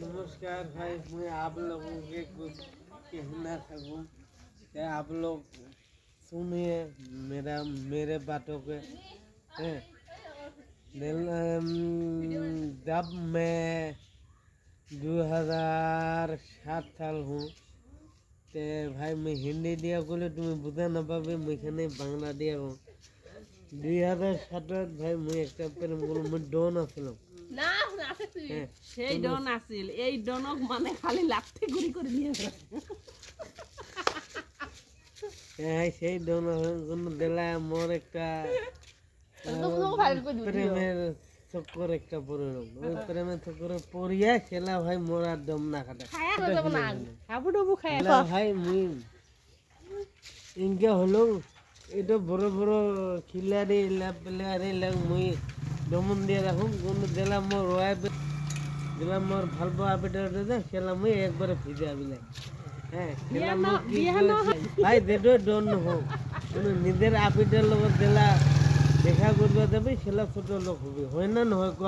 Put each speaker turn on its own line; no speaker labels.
नमस्कार भाई, मैं आप लोगों के कुछ कहना सकूं कि आप लोग सुनिए मेरे बातों के। जब मैं 2007 साल हूँ ते भाई मैं हिंदी दिया बोले तुम्हें बुझा ना पाबे मैं बांगला दिया हूँ 2007 भाई मैं एक प्रेम करलो मैं डन आছিলাম
না আছে তুই সেই ডন আছিল এই ডনক মানে খালি লাথি গুড়ি করে নিয়েছে
সেই ডন কোন দেলা মোর একটা প্রেমের চক্কর একটা পড়লাম ওই প্রেমের চক্করে পড়িয়া খেলা ভাই মোর আর দম না কাটে হাবুডুবু খায়া ভাই মুই ইনকে হলো এটা বড় বড় খিলাড়ি প্লেয়ারে লাগ মুই দমন দিয়ে রাখুন কোন দেলা মোর ওয়াইফ দিলা মোর ভাল পাওয়া বেটারে দে খেলা মুই একবারে ভিজে আবিলাই হ্যাঁ খেলা মুই ভাই দেটো ডন হো কোন নিজের আপিটার লগত দেলা দেখা করবা যাবে খেলা ছোট লোক হবে হয় না নহয় ক